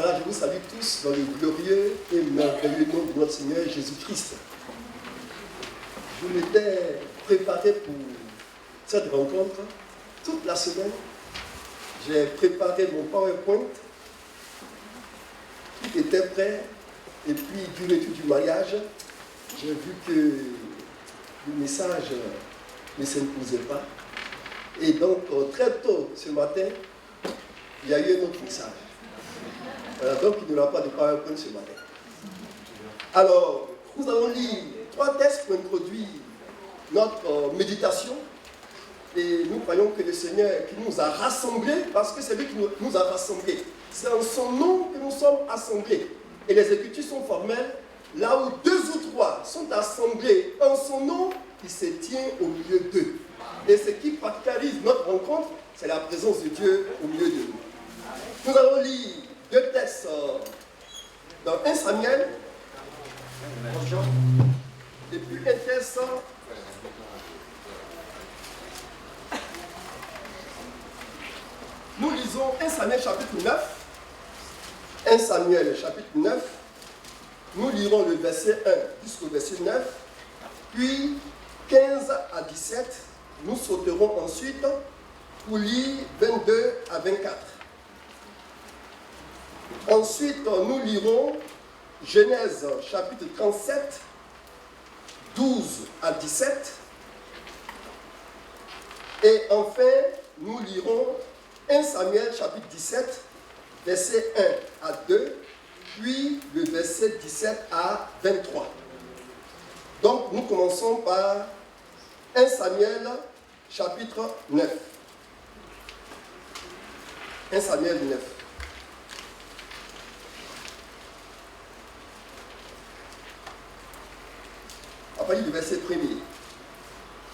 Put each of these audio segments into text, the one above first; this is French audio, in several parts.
Voilà, je vous salue tous dans le glorieux et merveilleux nom de notre Seigneur Jésus-Christ. Je m'étais préparé pour cette rencontre toute la semaine. J'ai préparé mon PowerPoint, tout était prêt. Et puis, du retour du mariage, j'ai vu que le message ne s'imposait pas. Et donc, très tôt ce matin, il y a eu un autre message. Donc, il n'y aura pas de PowerPoint ce matin. Alors, nous allons lire 3 textes pour introduire notre méditation. Et nous croyons que le Seigneur qui nous a rassemblés, parce que c'est lui qui nous a rassemblés, c'est en son nom que nous sommes assemblés. Et les Écritures sont formelles, là où 2 ou 3 sont assemblés en son nom, il se tient au milieu d'eux. Et ce qui caractérise notre rencontre, c'est la présence de Dieu au milieu de nous. Nous allons lire 2 textes dans 1 Samuel, et puis un texte nous lisons 1 Samuel chapitre 9. 1 Samuel chapitre 9. Nous lirons le verset 1 jusqu'au verset 9. Puis 15 à 17. Nous sauterons ensuite pour lire 22 à 24. Ensuite, nous lirons Genèse chapitre 37, 12 à 17. Et enfin, nous lirons 1 Samuel chapitre 17, verset 1 à 2, puis le verset 17 à 23. Donc, nous commençons par 1 Samuel chapitre 9. 1 Samuel 9. À partir du verset 1er.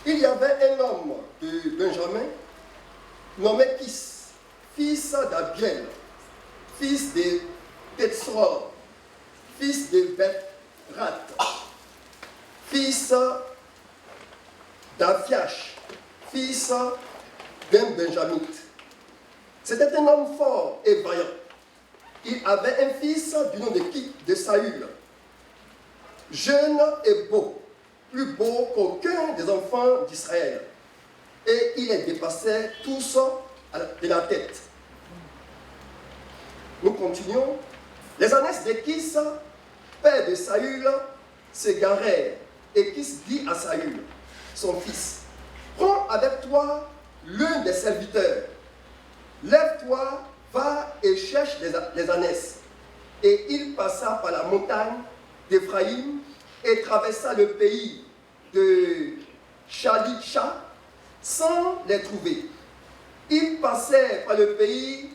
Il y avait un homme de Benjamin nommé Kis, fils d'Abiel, fils de Tétzror, fils de Bethrat, fils d'Aphiach, fils d'un Benjamite. C'était un homme fort et vaillant. Il avait un fils du nom de Saül, jeune et beau, plus beau qu'aucun des enfants d'Israël. Et il les dépassait tous de la tête. Nous continuons. Les ânesse de Kis, père de Saül, s'égarèrent. Et Kis dit à Saül, son fils, prends avec toi l'un des serviteurs. Lève-toi, va et cherche les ânesses. Et il passa par la montagne d'Éphraïm et traversa le pays de Shalisha sans les trouver. Il passait par le pays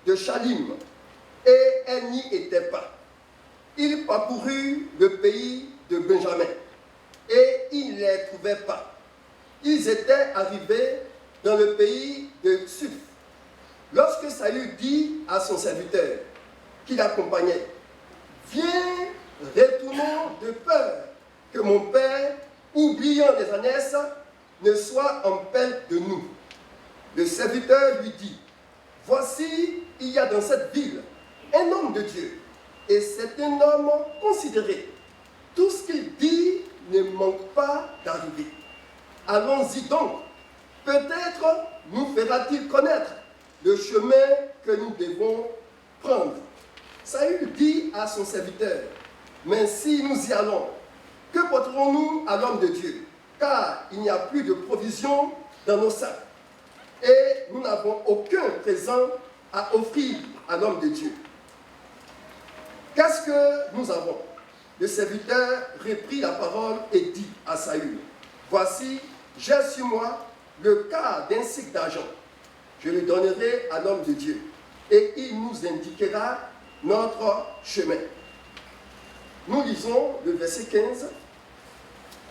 de Shalim et elle n'y était pas. Il parcourut le pays de Benjamin et il ne les trouvait pas. Ils étaient arrivés dans le pays de Suf. Lorsque Saül dit à son serviteur qui l'accompagnait, viens, retournons de peur que mon père, oubliant les ânesses, ne soit en peine de nous. Le serviteur lui dit, voici, il y a dans cette ville un homme de Dieu, et c'est un homme considéré. Tout ce qu'il dit ne manque pas d'arriver. Allons-y donc. Peut-être nous fera-t-il connaître le chemin que nous devons prendre. Saül dit à son serviteur, mais si nous y allons, que porterons-nous à l'homme de Dieu? Car il n'y a plus de provisions dans nos sacs. Et nous n'avons aucun présent à offrir à l'homme de Dieu. Qu'est-ce que nous avons? Le serviteur reprit la parole et dit à Saül, voici, j'ai sur moi le quart d'un cycle d'argent. Je le donnerai à l'homme de Dieu, et il nous indiquera notre chemin. Nous lisons le verset 15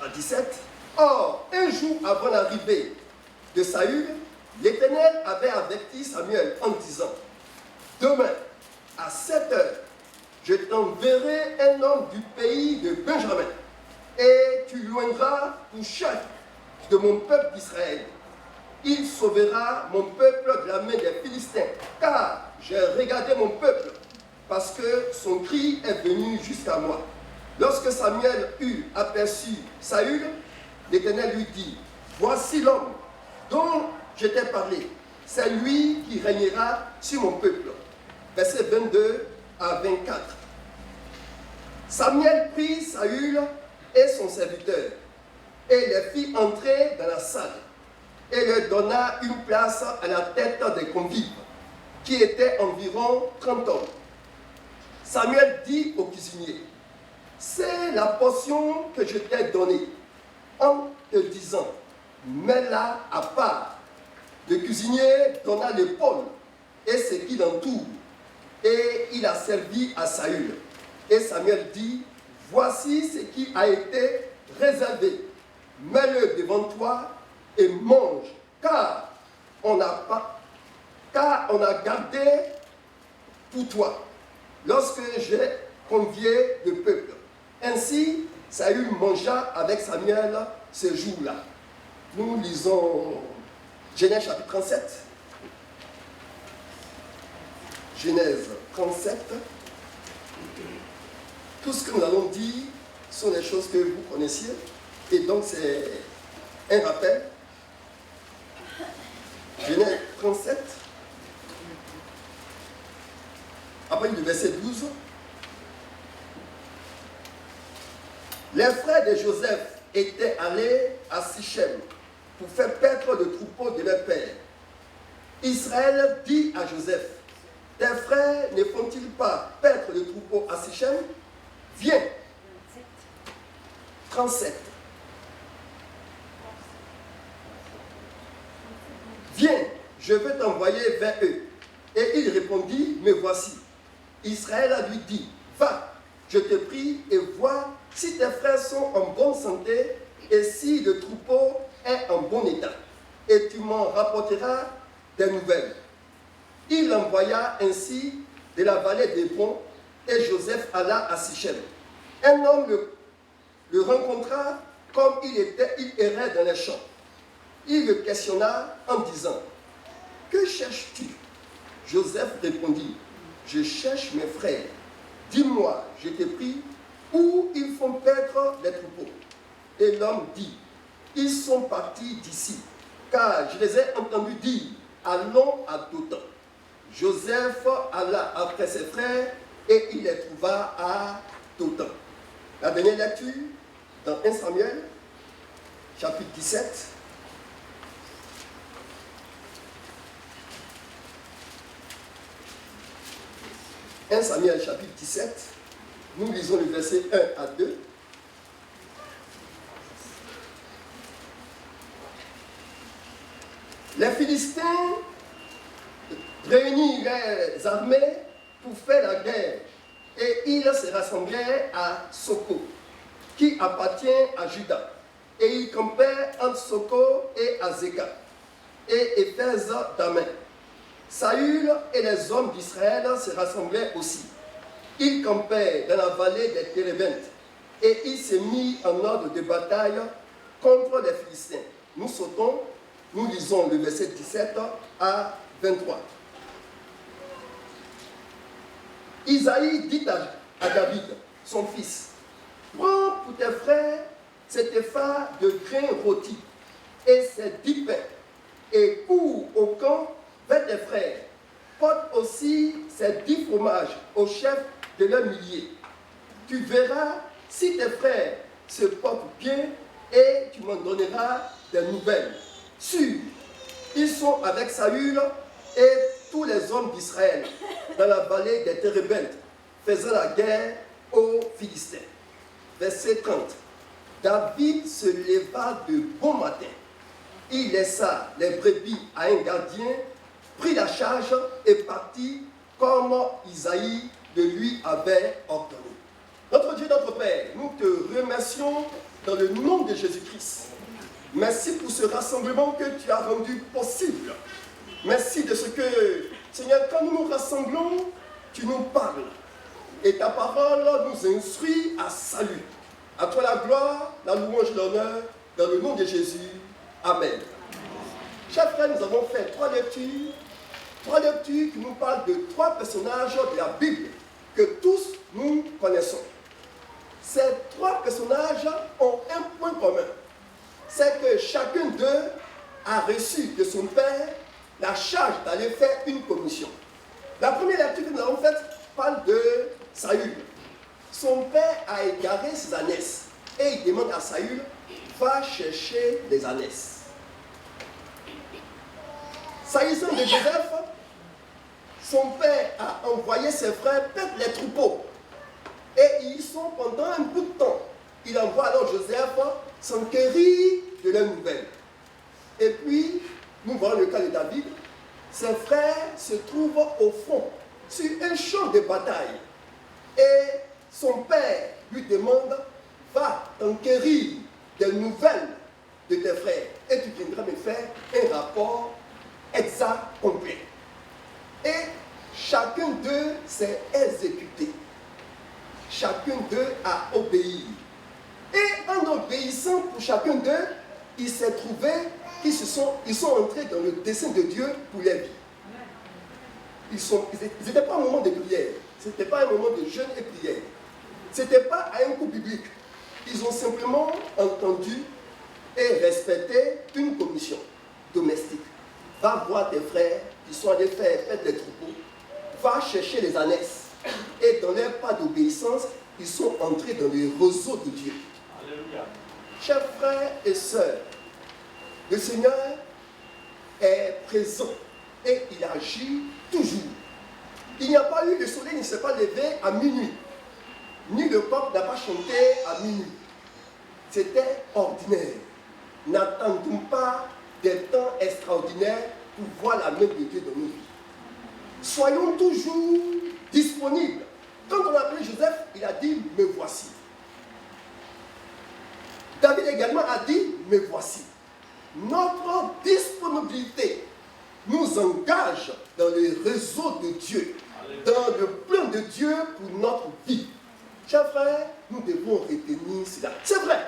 à 17. Or, un jour avant l'arrivée de Saül, l'Éternel avait averti Samuel en disant, demain, à 7 heures, je t'enverrai un homme du pays de Benjamin, et tu loindras pour chef de mon peuple d'Israël. Il sauvera mon peuple de la main des Philistins, car j'ai regardé mon peuple parce que son cri est venu jusqu'à moi. Lorsque Samuel eut aperçu Saül, l'Éternel lui dit, voici l'homme dont je t'ai parlé. C'est lui qui régnera sur mon peuple. Versets 22 à 24. Samuel prit Saül et son serviteur et les fit entrer dans la salle et leur donna une place à la tête des convives, qui étaient environ 30 hommes. Samuel dit au cuisinier, c'est la portion que je t'ai donnée, en te disant, mets-la à part. Le cuisinier donna l'épaule et ce qui l'entoure, et il a servi à Saül. Et Samuel dit, voici ce qui a été réservé, mets-le devant toi et mange, car on a gardé pour toi, lorsque j'ai convié le peuple. Ainsi, Saül mangea avec Samuel ce jour-là. Nous lisons Genèse chapitre 37. Genèse 37. Tout ce que nous allons dire sont des choses que vous connaissiez. Et donc c'est un rappel. Genèse 37. Après le verset 12. Les frères de Joseph étaient allés à Sichem pour faire paître le troupeau de leur père. Israël dit à Joseph, tes frères ne font-ils pas paître le troupeau à Sichem? Viens. 37. Viens, je veux t'envoyer vers eux. Et il répondit, me voici. Israël lui dit, va, je te prie et vois si tes frères sont en bonne santé et si le troupeau est en bon état. Et tu m'en rapporteras des nouvelles. Il l'envoya ainsi de la vallée d'Hébron et Joseph alla à Sichem. Un homme le rencontra comme il errait dans les champs. Il le questionna en disant, que cherches-tu? Joseph répondit, je cherche mes frères. Dis-moi, je te prie, où ils font paître les troupeaux. Et l'homme dit, ils sont partis d'ici, car je les ai entendus dire, allons à Dothan. Joseph alla après ses frères et il les trouva à Dothan. La dernière lecture, dans 1 Samuel, chapitre 17. « 1 Samuel chapitre 17, nous lisons le verset 1 à 2. Les Philistins réunirent les armées pour faire la guerre et ils se rassemblèrent à Soko, qui appartient à Juda. Et ils campèrent entre Soko et Azeka et Éphèse d'Amen. Saül et les hommes d'Israël se rassemblaient aussi. Ils campaient dans la vallée des Térébentes et ils se mirent en ordre de bataille contre les Philistins. Nous sautons, nous lisons le verset 17 à 23. Isaïe dit à David, son fils, prends pour tes frères cet épha de grains rôtis et ces 10 pains et cours au camp vers tes frères. Porte aussi ces 10 fromages au chef de leur millier. Tu verras si tes frères se portent bien et tu m'en donneras des nouvelles. Sûr, ils sont avec Saül et tous les hommes d'Israël dans la vallée des Térébentes, faisant la guerre aux Philistins. Verset 30. David se leva de bon matin. Il laissa les brebis à un gardien, prit la charge et partit comme Isaïe de lui avait ordonné. Notre Dieu, notre Père, nous te remercions dans le nom de Jésus-Christ. Merci pour ce rassemblement que tu as rendu possible. Merci de ce que, Seigneur, quand nous nous rassemblons, tu nous parles. Et ta parole nous instruit à salut. À toi la gloire, la louange, l'honneur, dans le nom de Jésus. Amen. Chers frères, nous avons fait 3 lectures qui nous parlent de 3 personnages de la Bible que tous nous connaissons. Ces trois personnages ont un point commun. C'est que chacun d'eux a reçu de son père la charge d'aller faire une commission. La première lecture que nous avons faite parle de Saül. Son père a égaré ses ânesses et il demande à Saül, va chercher les ânesses. S'agissant de Joseph, son père a envoyé ses frères perdre les troupeaux. Et ils sont pendant un bout de temps. Il envoie alors Joseph s'enquérir de leurs nouvelles. Et puis, nous voyons le cas de David. Ses frères se trouvent au front, sur un champ de bataille. Et son père lui demande, va t'enquérir des nouvelles de tes frères. Et tu viendras me faire un rapport exact, complet. Et chacun d'eux s'est exécuté. Chacun d'eux a obéi. Et en obéissant pour chacun d'eux, il s'est trouvé qu'ils ils sont entrés dans le dessein de Dieu pour leur vie. Ils n'étaient pas un moment de prière. Ce n'était pas un moment de jeûne et prière. Ce n'était pas à un coup biblique. Ils ont simplement entendu et respecté une commission domestique. Va voir tes frères qui sont allés faire les troupeaux. Va chercher les ânesses. Et dans leur pas d'obéissance, ils sont entrés dans le roseau de Dieu. Alléluia. Chers frères et sœurs, le Seigneur est présent et il agit toujours. Il n'y a pas eu, le soleil ne s'est pas levé à minuit, ni le coq n'a pas chanté à minuit. C'était ordinaire. N'attendons pas des temps extraordinaires pour voir la main de Dieu dans nos vies. Soyons toujours disponibles. Quand on a appelé Joseph, il a dit, me voici. David également a dit, me voici. Notre disponibilité nous engage dans le réseau de Dieu, dans le plan de Dieu pour notre vie. Chers frères, nous devons retenir cela. C'est vrai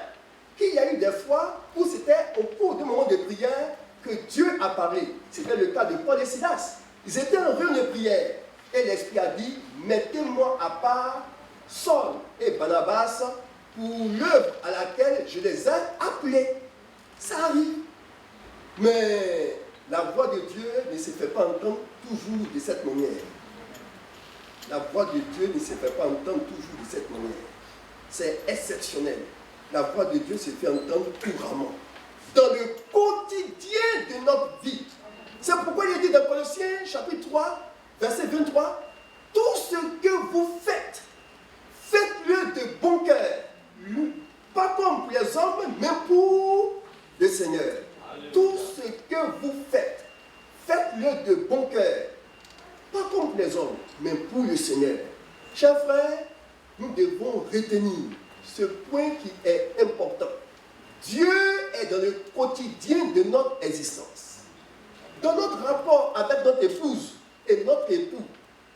qu'il y a eu des fois où c'était au cours d'un moment de prière que Dieu a parlé. C'était le cas de Paul et Silas. Ils étaient en réunion de prière. Et l'Esprit a dit, mettez-moi à part Saul et Barnabas pour l'œuvre à laquelle je les ai appelés. Ça arrive. Mais la voix de Dieu ne se fait pas entendre toujours de cette manière. La voix de Dieu ne se fait pas entendre toujours de cette manière. C'est exceptionnel. La voix de Dieu se fait entendre couramment. Dans le quotidien de notre vie. C'est pourquoi il est dit dans Colossiens chapitre 3, verset 23, tout ce que vous faites, faites-le de bon cœur. Pas comme pour les hommes, mais pour le Seigneur. Alléluia. Tout ce que vous faites, faites-le de bon cœur. Pas comme pour les hommes, mais pour le Seigneur. Chers frères, nous devons retenir ce point qui est important. Dieu est dans le quotidien de notre existence. Dans notre rapport avec notre épouse et notre époux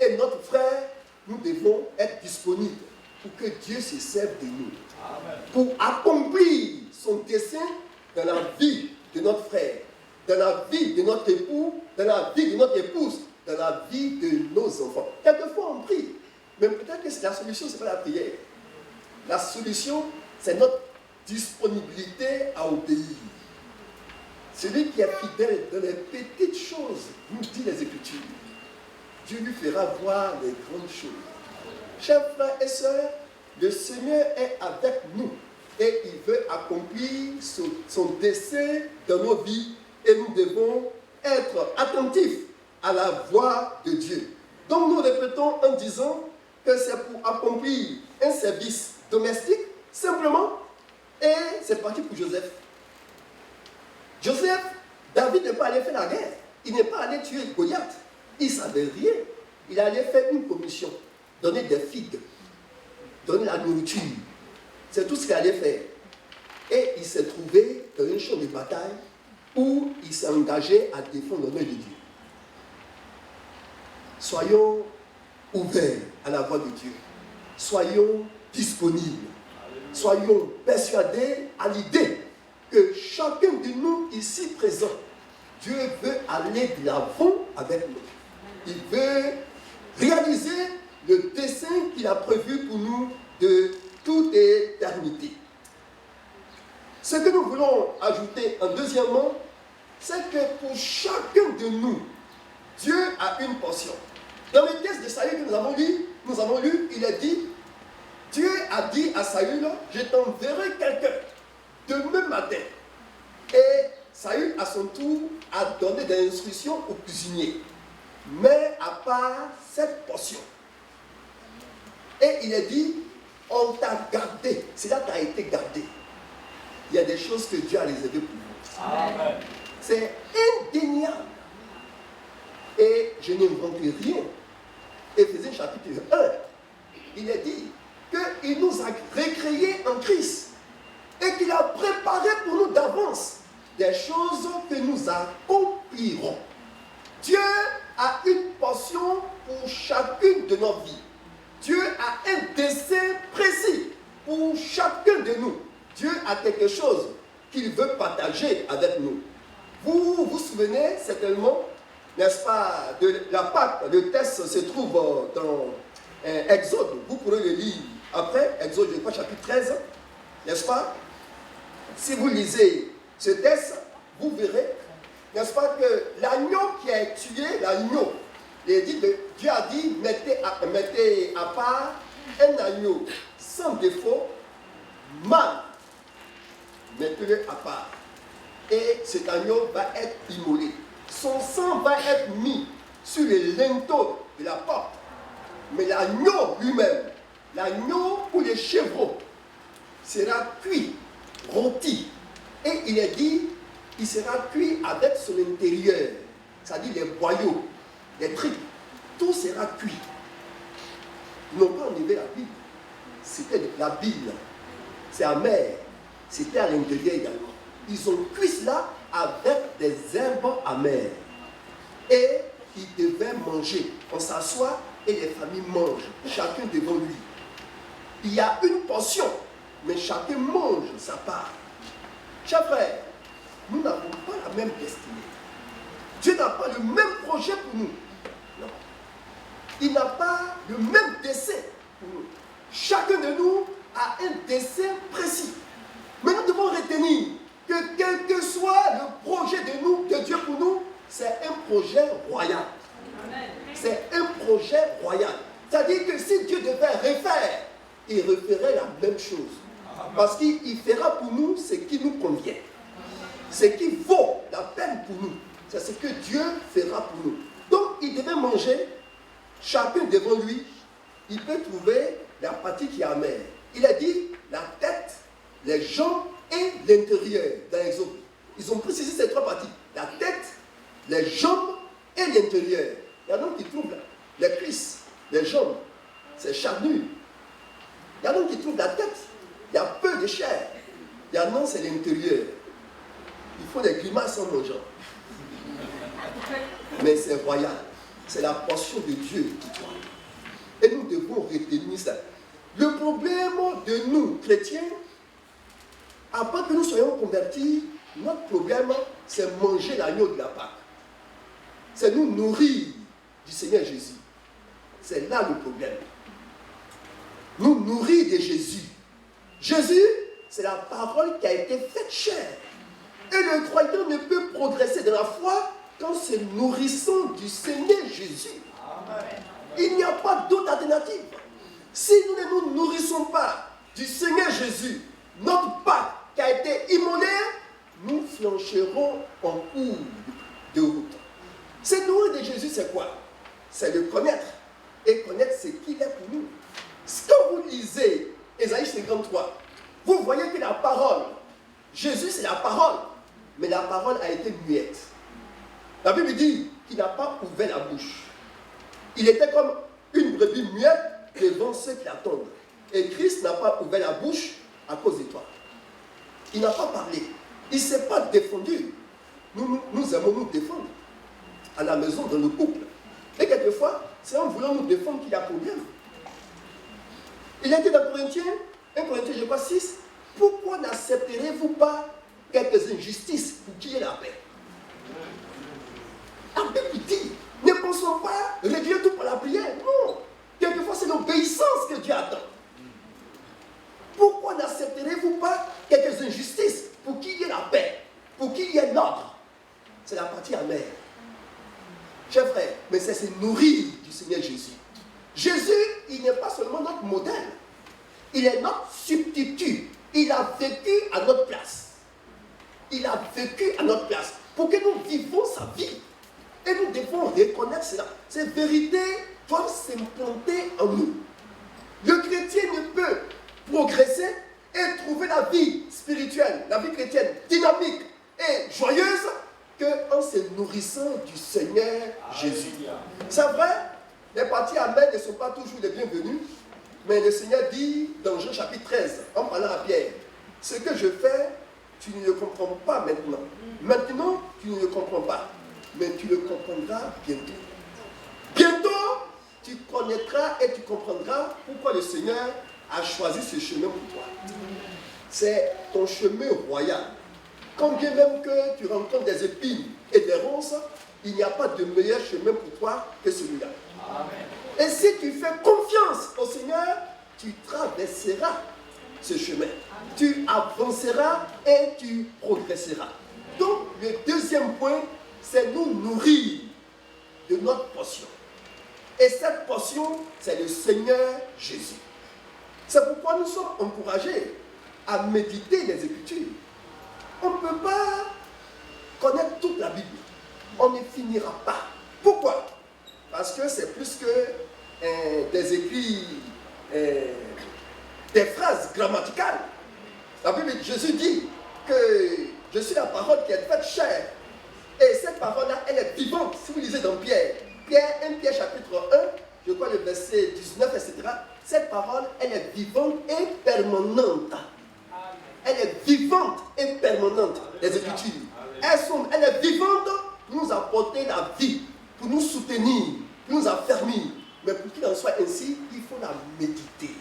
et notre frère, nous devons être disponibles pour que Dieu se serve de nous. Amen. Pour accomplir son dessein dans la vie de notre frère, dans la vie de notre époux, dans la vie de notre épouse, dans la vie de nos enfants. Quelquefois on prie, mais peut-être que la solution, ce n'est pas la prière. La solution, c'est notre disponibilité à obéir. Celui qui est fidèle dans les petites choses, nous dit les Écritures, Dieu lui fera voir les grandes choses. Chers frères et sœurs, le Seigneur est avec nous et il veut accomplir son dessein dans nos vies et nous devons être attentifs à la voix de Dieu. Donc nous répétons en disant que c'est pour accomplir un service domestique simplement et c'est parti pour Joseph. Joseph, David n'est pas allé faire la guerre. Il n'est pas allé tuer Goliath. Il ne savait rien. Il allait faire une commission, donner des figues, donner la nourriture. C'est tout ce qu'il allait faire. Et il s'est trouvé dans un champ de bataille où il s'est engagé à défendre l'honneur de Dieu. Soyons ouverts à la voix de Dieu. Soyons disponibles. Soyons persuadés à l'idée que chacun de nous ici présent, Dieu veut aller de l'avant avec nous. Il veut réaliser le dessein qu'il a prévu pour nous de toute éternité. Ce que nous voulons ajouter en deuxièmement, c'est que pour chacun de nous, Dieu a une portion. Dans le texte de Saül que nous avons lu, il est dit, Dieu a dit à Saül, je t'enverrai quelqu'un demain matin. Et Saül, à son tour, a donné des instructions au cuisinier. Mais à part cette portion. Et il est dit, on t'a gardé. Cela t'a été gardé. Il y a des choses que Dieu a réservées pour vous. Amen. C'est indéniable. Et je n'invente rien. Éphésiens chapitre 1, il est dit qu'il nous a recréés en Christ et qu'il a préparé pour nous d'avance des choses que nous accomplirons. Dieu a une portion pour chacune de nos vies. Dieu a un dessein précis pour chacun de nous. Dieu a quelque chose qu'il veut partager avec nous. Vous vous souvenez certainement, n'est-ce pas, de la Pâque. Le texte se trouve dans Exode. Vous pourrez le lire après, Exode, je crois, chapitre 13, n'est-ce pas? Si vous lisez ce texte, vous verrez, n'est-ce pas, que l'agneau qui a tué, l'agneau, Dieu a dit, mettez à part un agneau sans défaut, mâle, mettez-le à part. Et cet agneau va être immolé. Son sang va être mis sur les linteaux de la porte. Mais l'agneau lui-même, l'agneau ou les chevreaux, sera cuit, rôti. Et il est dit, il sera cuit avec son intérieur, c'est-à-dire les boyaux, les tripes, tout sera cuit. Ils n'ont pas enlevé la Bible. C'était la Bible. C'est amer. C'était à l'intérieur également. Ils ont cuit cela avec des herbes amères. Et ils devaient manger. On s'assoit et les familles mangent, chacun devant lui. Il y a une portion, mais chacun mange sa part. Chers frères, nous n'avons pas la même destinée. Dieu n'a pas le même projet pour nous. Non. Il n'a pas le même dessein pour nous. Chacun de nous a un dessein précis. Mais nous devons retenir que quel que soit le projet de Dieu pour nous, c'est un projet royal. C'est un projet royal. C'est-à-dire que si Dieu devait refaire, il referait la même chose. Parce qu'il fera pour nous ce qui nous convient. Ce qui vaut la peine pour nous. C'est ce que Dieu fera pour nous. Donc, il devait manger, chacun devant lui, il peut trouver la partie qui est amère. Il a dit la tête, les jambes et l'intérieur dans l'Exode. Ils ont précisé ces trois parties. La tête, les jambes et l'intérieur. Il y en a qui trouvent les cuisses, les jambes, c'est charnu. Il y en a qui trouvent la tête, il y a peu de chair. Il y en a, c'est l'intérieur. Il faut des grimaces en mangeant. Mais c'est royal. C'est la portion de Dieu qui doit. Et nous devons retenir ça. Le problème de nous, chrétiens, après que nous soyons convertis, notre problème, c'est manger l'agneau de la Pâque. C'est nous nourrir du Seigneur Jésus. C'est là le problème. Nous nourrir de Jésus. Jésus, c'est la parole qui a été faite chair. Et le croyant ne peut progresser dans la foi qu'en se nourrissant du Seigneur Jésus. Amen. Il n'y a pas d'autre alternative. Si nous ne nous nourrissons pas du Seigneur Jésus, notre Pâque qui a été immolée, nous flancherons en cours de route. Se nourrir de Jésus, c'est quoi? C'est le connaître et connaître ce qu'il est pour nous. Quand vous lisez Ésaïe 53, vous voyez que la parole, Jésus c'est la parole, mais la parole a été muette. La Bible dit qu'il n'a pas ouvert la bouche. Il était comme une brebis muette devant ceux qui l'attendent. Et Christ n'a pas ouvert la bouche à cause de toi. Il n'a pas parlé. Il ne s'est pas défendu. Nous aimons nous défendre. À la maison, dans le couple. Et quelquefois, c'est en voulant nous défendre qu'il y a problème. Il a dit dans Corinthiens, 1 Corinthiens, je crois 6, pourquoi n'accepterez-vous pas quelques injustices pour qu'il y ait la paix? La Bible dit, ne pensons pas régler tout par la prière. Non. Quelquefois, que Dieu attend. Pourquoi n'accepterez-vous pas quelques injustices pour qu'il y ait la paix, pour qu'il y ait l'ordre? C'est la partie amère. Chers frères, mais c'est se nourrir du Seigneur Jésus. Jésus, il n'est pas seulement notre modèle, il est notre substitut. Il a vécu à notre place. Il a vécu à notre place pour que nous vivions sa vie. Et nous devons reconnaître cela. Ces vérités doivent s'implanter en nous. Le chrétien ne peut progresser et trouver la vie spirituelle, la vie chrétienne dynamique et joyeuse qu'en se nourrissant du Seigneur Jésus. C'est vrai, les parties amen ne sont pas toujours les bienvenues, mais le Seigneur dit dans Jean chapitre 13, en parlant à Pierre, ce que je fais, tu ne le comprends pas maintenant. Maintenant, tu ne le comprends pas, mais tu le comprendras bientôt. Bientôt, tu connaîtras et tu comprendras pourquoi le Seigneur a choisi ce chemin pour toi. C'est ton chemin royal. Quand bien même que tu rencontres des épines et des ronces, il n'y a pas de meilleur chemin pour toi que celui-là. Et si tu fais confiance au Seigneur, tu traverseras ce chemin. Tu avanceras et tu progresseras. Donc, le deuxième point, c'est nous nourrir de notre portion. Et cette portion, c'est le Seigneur Jésus. C'est pourquoi nous sommes encouragés à méditer les Écritures. On ne peut pas connaître toute la Bible. On ne finira pas. Pourquoi? Parce que c'est plus que des écrits, des phrases grammaticales. La Bible, Jésus dit que je suis la parole qui est faite chair. Et cette parole-là, elle est vivante. Si vous lisez dans Pierre, 1 Pierre chapitre 1, je crois le verset 19, etc. Cette parole, elle est vivante et permanente. Elle est vivante et permanente, les Écritures. Elle est vivante pour nous apporter la vie, pour nous soutenir, pour nous affermir. Mais pour qu'il en soit ainsi, il faut la méditer.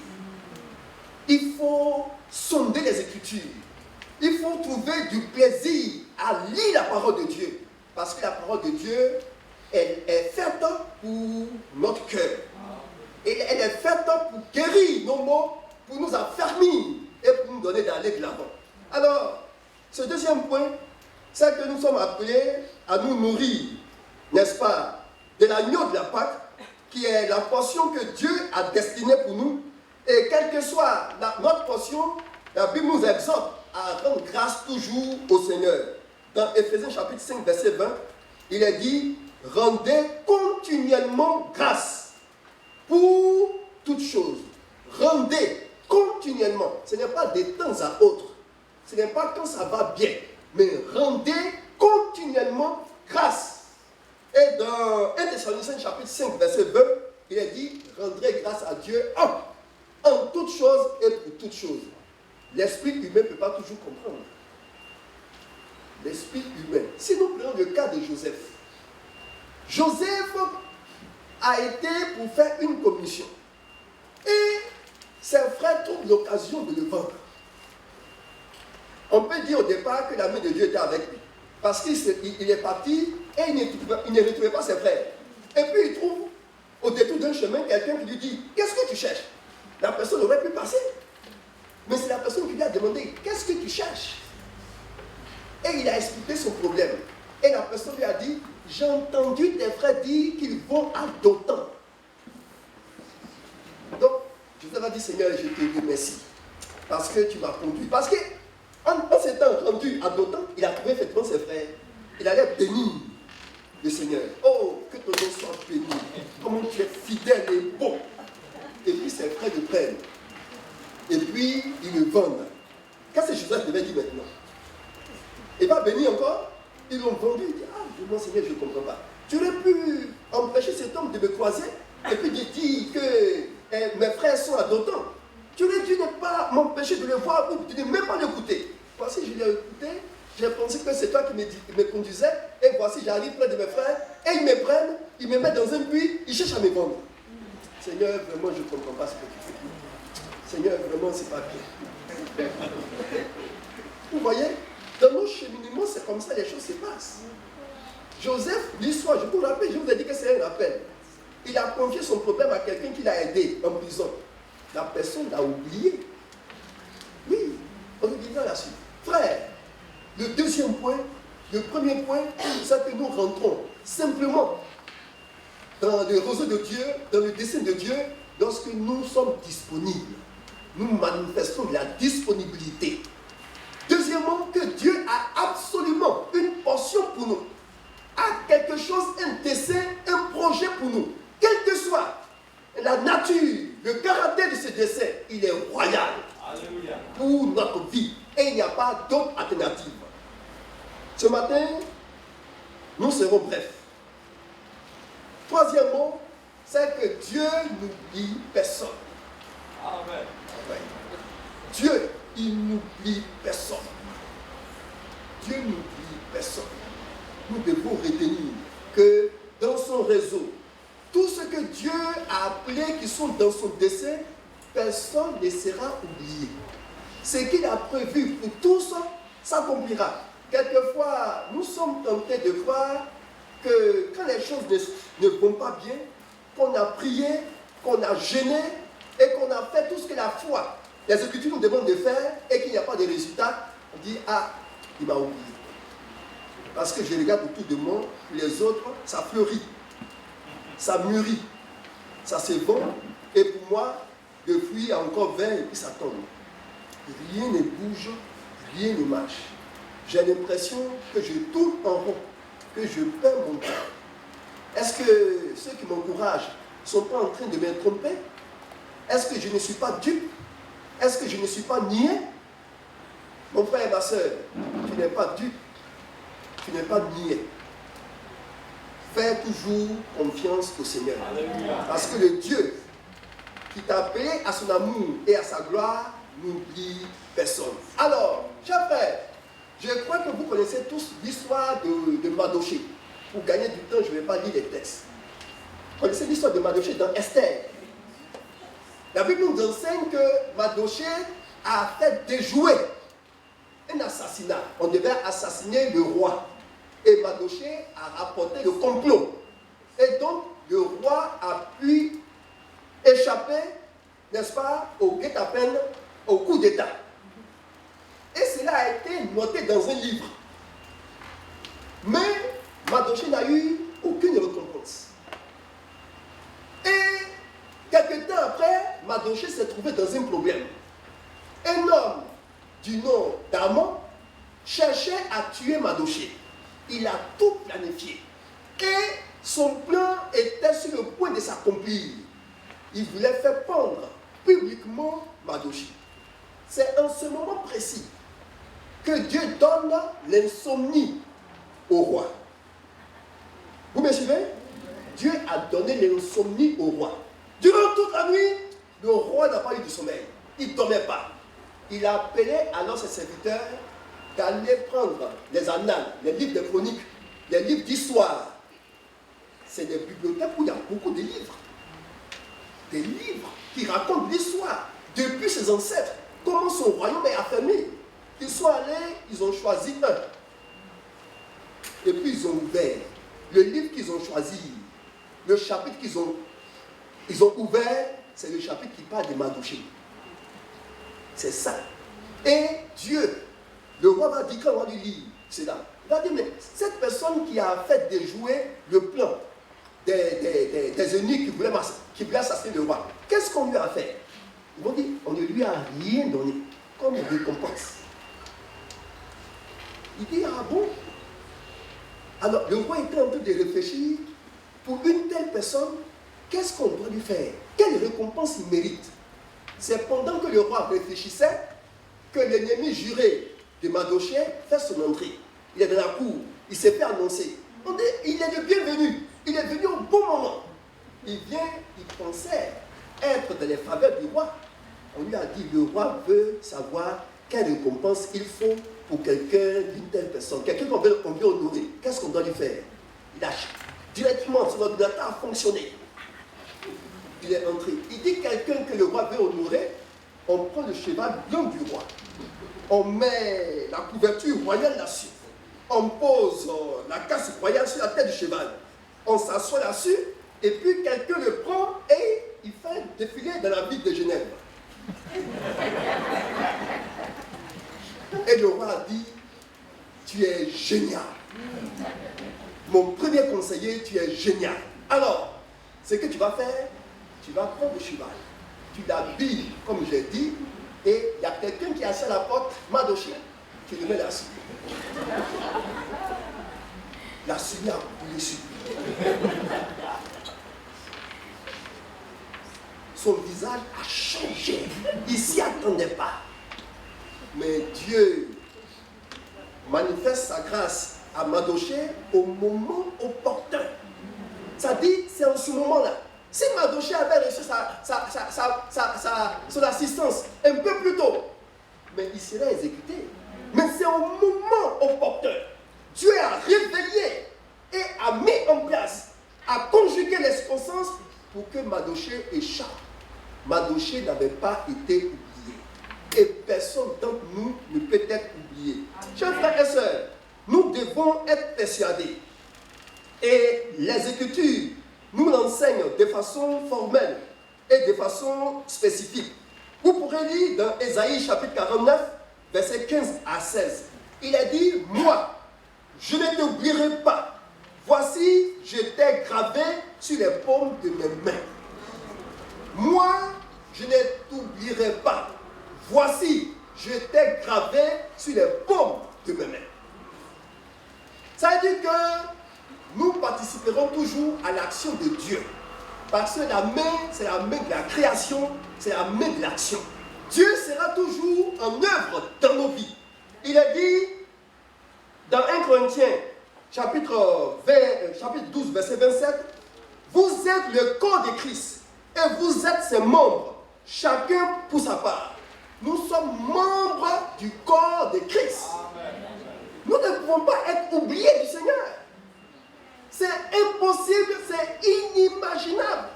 Il faut sonder les Écritures. Il faut trouver du plaisir à lire la parole de Dieu. Parce que la parole de Dieu, elle est faite pour notre cœur. Et elle est faite pour guérir nos maux, pour nous affermir et pour nous donner d'aller de l'avant. Alors, ce deuxième point, c'est que nous sommes appelés à nous nourrir, n'est-ce pas, de l'agneau de la Pâque, qui est la portion que Dieu a destinée pour nous. Et quelle que soit notre portion, la Bible nous exhorte à rendre grâce toujours au Seigneur. Dans Éphésiens chapitre 5, verset 20, il est dit, rendez continuellement grâce pour toutes choses. Rendez continuellement. Ce n'est pas de temps à autre. Ce n'est pas quand ça va bien. Mais rendez continuellement grâce. Et dans 1 Thessaloniciens chapitre 5, verset 20, il est dit, rendrez grâce à Dieu en toutes choses et pour toutes choses. L'esprit humain ne peut pas toujours comprendre. L'esprit humain. Si nous prenons le cas de Joseph, Joseph a été pour faire une commission. Et ses frères trouvent l'occasion de le vendre. On peut dire au départ que la main de Dieu était avec lui. Parce qu'il est parti et il ne retrouvait pas ses frères. Et puis il trouve au détour d'un chemin quelqu'un qui lui dit, qu'est-ce que tu cherches? La personne aurait pu passer. Mais c'est la personne qui lui a demandé, qu'est-ce que tu cherches? Et il a expliqué son problème. Et la personne lui a dit, j'ai entendu tes frères dire qu'ils vont à Dothan. Donc, Joseph a dit, Seigneur, je te remercie. Parce que tu m'as conduit. Parce qu'en s'étant rendu à Dothan, il a trouvé effectivement ses frères. Il allait bénir le Seigneur. Oh, que ton nom soit béni. Comment tu es fidèle et bon. Et puis ses frères le prennent. Et puis, ils le vendent. Qu'est-ce que Joseph devait dire maintenant? Il va bénir encore. Ils l'ont vendu. Il dit, ah, mon Seigneur, je ne comprends pas. Tu aurais pu empêcher cet homme de me croiser et puis de dire que mes frères sont à Dothan. Tu aurais dû ne pas m'empêcher de le voir ou de ne même pas l'écouter. Voici, je l'ai écouté. J'ai pensé que c'est toi qui me conduisais. Et voici, j'arrive près de mes frères. Et ils me prennent, ils me mettent dans un puits, ils cherchent à me vendre. Seigneur, vraiment, je ne comprends pas ce que tu fais. Seigneur, vraiment, c'est pas bien. Vous voyez, dans nos cheminements, c'est comme ça les choses se passent. Joseph, l'histoire, je vous rappelle, je vous ai dit que c'est un appel. Il a confié son problème à quelqu'un qui l'a aidé en prison. la personne l'a oublié. Oui, on reviendra là-dessus. Frère, le deuxième point, le premier point, c'est que nous rentrons simplement dans le réseau de Dieu, dans le dessein de Dieu, lorsque nous sommes disponibles. Nous manifestons la disponibilité. Deuxièmement, que Dieu a absolument une portion pour nous, a quelque chose, un dessein, un projet pour nous. Quelle que soit la nature, le caractère de ce dessein, il est royal. Alléluia. Pour notre vie. Et il n'y a pas d'autre alternative. Ce matin, nous serons brefs. Troisièmement, c'est que Dieu n'oublie personne. Amen. Amen. Dieu, il n'oublie personne. Dieu n'oublie personne. Nous devons retenir que dans son réseau, tout ce que Dieu a appelé qui sont dans son dessein, personne ne sera oublié. Ce qu'il a prévu pour tous s'accomplira. Quelquefois, nous sommes tentés de croire que quand les choses ne vont pas bien, qu'on a prié, qu'on a gêné et qu'on a fait tout ce que la foi, les Écritures nous demandent de faire et qu'il n'y a pas de résultat, on dit, ah, il m'a oublié. Parce que je regarde autour de moi, les autres, ça fleurit, ça mûrit, ça se vend, et pour moi, le fruit est encore vert et puis ça tombe. Rien ne bouge, rien ne marche. J'ai l'impression que je tourne en rond, que je perds mon temps. Est-ce que ceux qui m'encouragent ne sont pas en train de me tromper? Est-ce que je ne suis pas dupe? Est-ce que je ne suis pas niais? Mon frère et ma soeur, tu n'es pas dupe, tu n'es pas niais. Fais toujours confiance au Seigneur. Parce que le Dieu qui t'a appelé à son amour et à sa gloire n'oublie personne. Alors, chers frères, je crois que vous connaissez tous l'histoire de Mardochée. Pour gagner du temps, je ne vais pas lire les textes. Vous connaissez l'histoire de Mardochée dans Esther. La Bible nous enseigne que Mardochée a fait déjouer un assassinat. On devait assassiner le roi. Et Mardochée a rapporté le complot. Et donc, le roi a pu échapper, n'est-ce pas, au guet-apens, au coup d'État. Et cela a été noté dans un livre. Mais Mardochée n'a eu aucune récompense. Et quelques temps après, Mardochée s'est trouvé dans un problème. Un homme du nom d'Aman cherchait à tuer Mardochée. Il a tout planifié. Et son plan était sur le point de s'accomplir. Il voulait faire pendre publiquement Mardochée. C'est en ce moment précis que Dieu donne l'insomnie au roi. Vous me suivez? Dieu a donné l'insomnie au roi. Durant toute la nuit, le roi n'a pas eu de sommeil. Il ne dormait pas. Il a appelé alors ses serviteurs d'aller prendre les annales, les livres de chroniques, les livres d'histoire. C'est des bibliothèques où il y a beaucoup de livres. Des livres qui racontent l'histoire depuis ses ancêtres. Comment son royaume est affermi. Ils sont allés, ils ont choisi un. Et puis ils ont ouvert. Le livre qu'ils ont choisi, le chapitre qu'ils ont ouvert, c'est le chapitre qui parle de Mardochée. C'est ça. Et Dieu, le roi va dire, quand on va lui lire cela, il va dire, mais cette personne qui a fait déjouer le plan des eunuques qui voulaient assassiner le roi, qu'est-ce qu'on lui a fait? Ils vont dire, on ne lui a rien donné comme récompense. Il dit, ah bon? Alors, le roi était en train de réfléchir, pour une telle personne, qu'est-ce qu'on doit lui faire? Quelle récompense il mérite? C'est pendant que le roi réfléchissait que l'ennemi juré de Mardochée fait son entrée. Il est dans la cour, il s'est fait annoncer. On dit, il est le bienvenu, il est venu au bon moment. Il vient, il pensait être dans les faveurs du roi. On lui a dit, le roi veut savoir quelle récompense il faut pour quelqu'un d'une telle personne. Quelqu'un qu'on veut honorer. Qu'est-ce qu'on doit lui faire? Il a directement, son ordinateur a fonctionné. Il est entré. Il dit quelqu'un que le roi veut honorer, on prend le cheval blanc du roi. On met la couverture royale là-dessus. On pose la casse royale sur la tête du cheval. On s'assoit là-dessus, et puis quelqu'un le prend et il fait un défilé dans la ville de Genève. Et le roi a dit, tu es génial. Mon premier conseiller, tu es génial. Alors, ce que tu vas faire, tu vas prendre le cheval, tu l'habilles, comme j'ai dit, et il y a quelqu'un qui est assis à la porte, Madoché, tu lui mets la soupe. La soupe a coulé sur lui. Son visage a changé. Il ne s'y attendait pas. Mais Dieu manifeste sa grâce à Madoché au moment opportun. Ça dit, c'est en ce moment-là. Si Madoché avait reçu son assistance un peu plus tôt, mais il serait exécuté. Mais c'est au moment opportun. Dieu a réveillé et a mis en place, a conjugué les circonstances pour que Madoché échappe. Madoché n'avait pas été oublié. Et personne d'entre nous ne peut être oublié. Chers frères et sœurs, nous devons être persuadés. Et les Écritures nous l'enseignent de façon formelle et de façon spécifique. Vous pourrez lire dans Ésaïe chapitre 49, versets 15 à 16. Il a dit, moi, je ne t'oublierai pas. Voici, je t'ai gravé sur les paumes de mes mains. Moi, je ne t'oublierai pas. Voici, je t'ai gravé sur les paumes de mes mains. Ça veut dire que nous participerons toujours à l'action de Dieu. Parce que la main, c'est la main de la création, c'est la main de l'action. Dieu sera toujours en œuvre dans nos vies. Il est dit dans 1 Corinthiens, chapitre 12, verset 27, vous êtes le corps de Christ et vous êtes ses membres, chacun pour sa part. Nous sommes membres du corps de Christ. Amen. Nous ne pouvons pas être oubliés du Seigneur. C'est impossible, c'est inimaginable.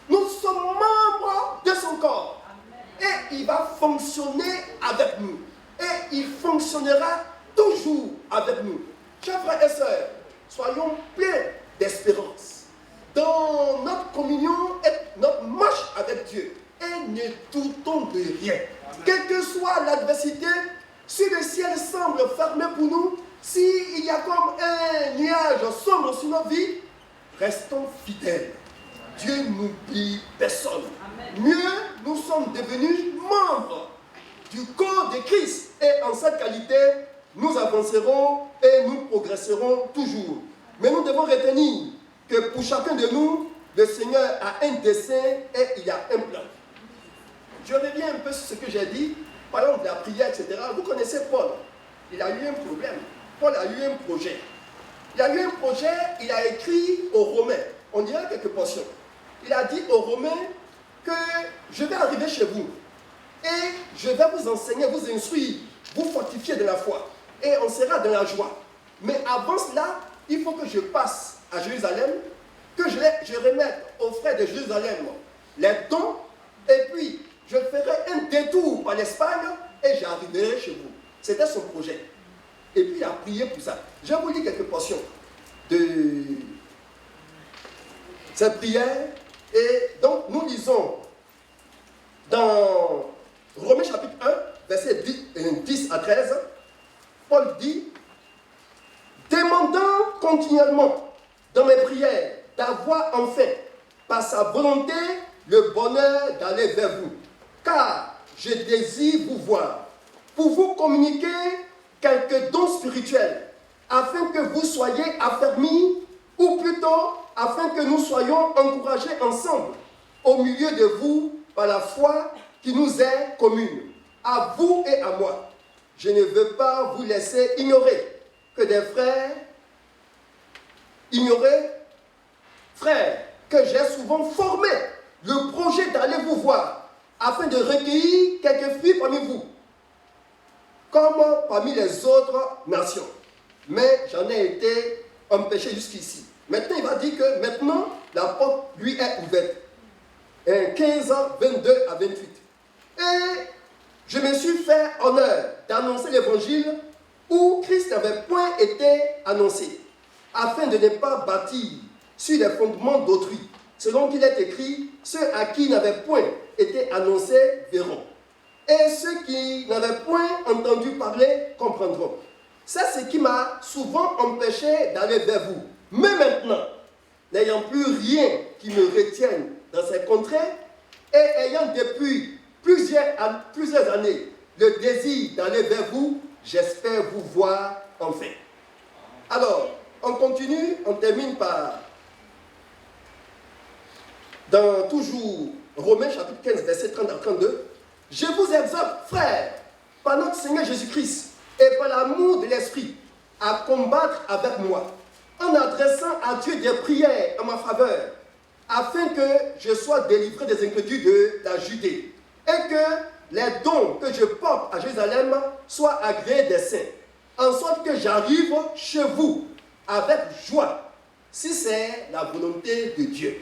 Nous sommes membres de son corps. Amen. Et il va fonctionner avec nous. Et il fonctionnera toujours avec nous. Chers frères et sœurs, soyons pleins d'espérance dans notre communion et notre marche avec Dieu. Et ne doutons de rien. Amen. Quelle que soit l'adversité, si le ciel semble fermé pour nous, s'il y a comme un nuage sombre sur nos vies, restons fidèles. Dieu n'oublie personne. Amen. Mieux, nous sommes devenus membres du corps de Christ. Et en cette qualité, nous avancerons et nous progresserons toujours. Mais nous devons retenir que pour chacun de nous, le Seigneur a un dessein et il a un plan. Je reviens un peu sur ce que j'ai dit, par exemple de la prière, etc. Vous connaissez Paul. Il a eu un problème. Paul a eu un projet. Il a eu un projet, il a écrit aux Romains. On dirait quelques portions. Il a dit aux Romains que je vais arriver chez vous et je vais vous enseigner, vous instruire, vous fortifier de la foi. Et on sera dans la joie. Mais avant cela, il faut que je passe à Jérusalem, que je remette aux frères de Jérusalem les dons, et puis je ferai un détour par l'Espagne et j'arriverai chez vous. C'était son projet. Et puis il a prié pour ça. Je vais vous lire quelques portions de cette prière. Et donc nous lisons dans Romains chapitre 1, versets 10 à 13, Paul dit, demandant continuellement dans mes prières d'avoir enfin, par sa volonté, le bonheur d'aller vers vous. Car je désire vous voir, pour vous communiquer quelques dons spirituels, afin que vous soyez affermis, ou plutôt afin que nous soyons encouragés ensemble, au milieu de vous, par la foi qui nous est commune, à vous et à moi. Je ne veux pas vous laisser ignorer que des frères, que j'ai souvent formé le projet d'aller vous voir, afin de recueillir quelques fruits parmi vous, comme parmi les autres nations. Mais j'en ai été empêché jusqu'ici. Maintenant, il va dire que maintenant, la porte lui est ouverte. 15, 22 à 28. Et je me suis fait honneur d'annoncer l'évangile où Christ n'avait point été annoncé, afin de ne pas bâtir sur les fondements d'autrui. selon qu'il est écrit, ceux à qui n'avait point été annoncé verront. Et ceux qui n'avaient point entendu parler comprendront. C'est ce qui m'a souvent empêché d'aller vers vous. Mais maintenant, n'ayant plus rien qui me retienne dans ces contrées, et ayant depuis plusieurs années le désir d'aller vers vous, j'espère vous voir enfin. Alors, on continue, on termine par, dans toujours Romains chapitre 15, verset 30 à 32, « Je vous exhorte, frères, par notre Seigneur Jésus-Christ et par l'amour de l'Esprit, à combattre avec moi, en adressant à Dieu des prières en ma faveur, afin que je sois délivré des inquiétudes de la Judée, et que les dons que je porte à Jérusalem soient agréés des saints, en sorte que j'arrive chez vous avec joie, si c'est la volonté de Dieu. »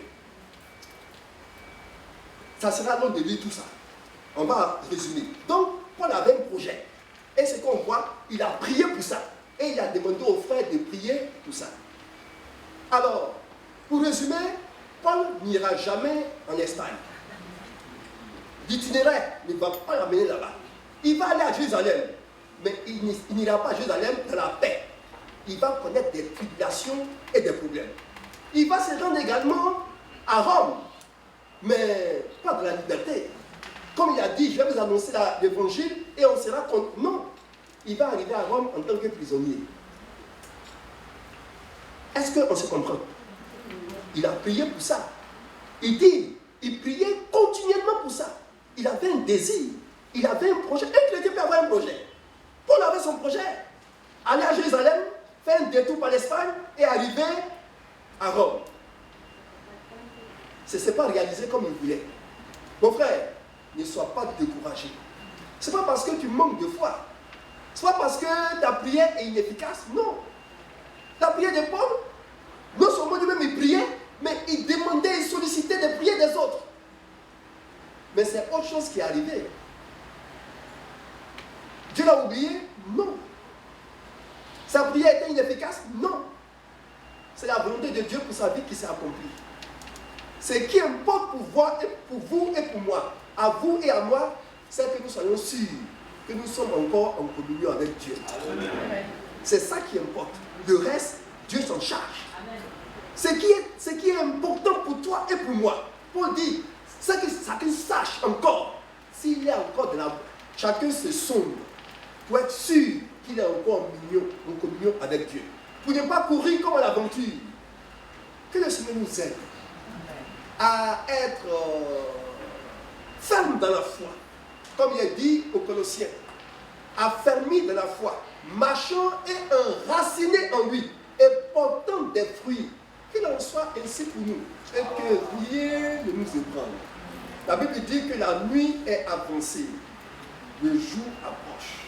Ça sera long de lire tout ça. On va résumer. Donc, Paul avait un projet. Et ce qu'on voit, il a prié pour ça. Et il a demandé aux frères de prier pour ça. Alors, pour résumer, Paul n'ira jamais en Espagne. L'itinéraire ne va pas l'amener là-bas. Il va aller à Jérusalem. Mais il n'ira pas à Jérusalem dans la paix. Il va connaître des tribulations et des problèmes. Il va se rendre également à Rome. Mais pas de la liberté. Comme il a dit, je vais vous annoncer l'évangile et on sera contre. Non, il va arriver à Rome en tant que prisonnier. Est-ce qu'on se comprend? Il a prié pour ça. Il dit, il priait continuellement pour ça. Il avait un désir, il avait un projet. Un chrétien peut avoir un projet. Paul avait son projet. Aller à Jérusalem, faire un détour par l'Espagne et arriver à Rome. Ce n'est pas réalisé comme il voulait. Mon frère, ne sois pas découragé. Ce n'est pas parce que tu manques de foi. Ce n'est pas parce que ta prière est inefficace. Non. La prière de Paul, non seulement lui-même il priait, mais il demandait et sollicitait des prières des autres. Mais c'est autre chose qui est arrivée. Dieu l'a oublié? Non. Sa prière était inefficace? Non. C'est la volonté de Dieu pour sa vie qui s'est accomplie. Ce qui importe pour vous et pour moi, à vous et à moi, c'est que nous soyons sûrs que nous sommes encore en communion avec Dieu. C'est ça qui importe. Le reste, Dieu s'en charge. Ce qui est important pour toi et pour moi, Paul dit, c'est que chacun sache encore s'il est encore de la... Chacun se sonde pour être sûr qu'il est encore en communion avec Dieu. Pour ne pas courir comme à l'aventure. Que le Seigneur nous aide à être ferme dans la foi, comme il est dit aux Colossiens, affermi dans la foi, marchant et enraciné en lui, et portant des fruits, qu'il en soit ainsi pour nous, et que rien ne nous ébranle. La Bible dit que la nuit est avancée, le jour approche.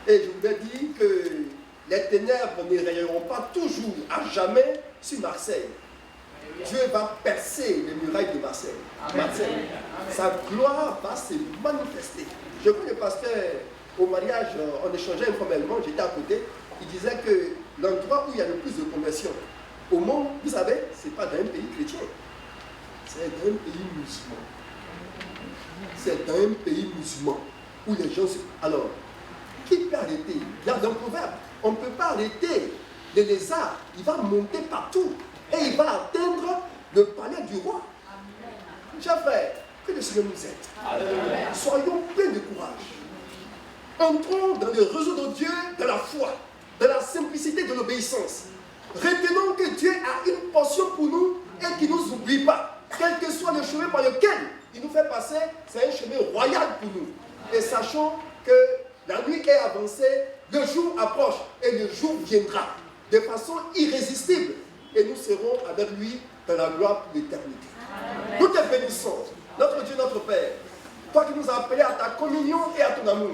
Et je vous ai dit que les ténèbres ne rayeront pas toujours, à jamais, sur Marseille. Dieu va percer les murailles de Marseille. Sa gloire va se manifester. Je vois le pasteur au mariage, on échangeait informellement, j'étais à côté, il disait que l'endroit où il y a le plus de conversions au monde, vous savez, ce n'est pas dans un pays chrétien, c'est dans un pays musulman. C'est dans un pays musulman où les gens se... Alors, qui peut arrêter? Il y a un proverbe, on ne peut pas arrêter le lézard, il va monter partout. Et il va atteindre le palais du roi. Chers frères, que le Seigneur nous aide. Amen. Soyons pleins de courage. Entrons dans le réseau de Dieu, de la foi, de la simplicité de l'obéissance. Retenons que Dieu a une portion pour nous et qu'il ne nous oublie pas. Quel que soit le chemin par lequel il nous fait passer, c'est un chemin royal pour nous. Et sachons que la nuit est avancée, le jour approche et le jour viendra de façon irrésistible. Et nous serons avec lui dans la gloire pour l'éternité. Nous te bénissons, notre Dieu, notre Père. Toi qui nous as appelés à ta communion et à ton amour.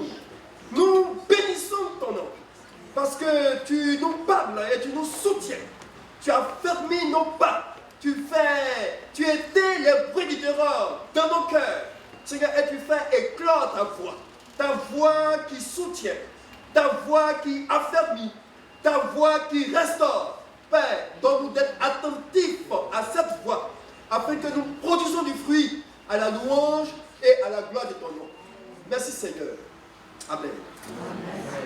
Nous bénissons ton nom. Parce que tu nous parles et tu nous soutiens. Tu as fermé nos pas. Tu étais les bruits du terreur dans nos cœurs. Seigneur, et tu fais éclore ta voix. Ta voix qui soutient. Ta voix qui affermit. Ta voix qui restaure. Père, donne-nous d'être attentifs à cette voix, afin à la louange et à la gloire de ton nom. Merci Seigneur. Amen. Amen.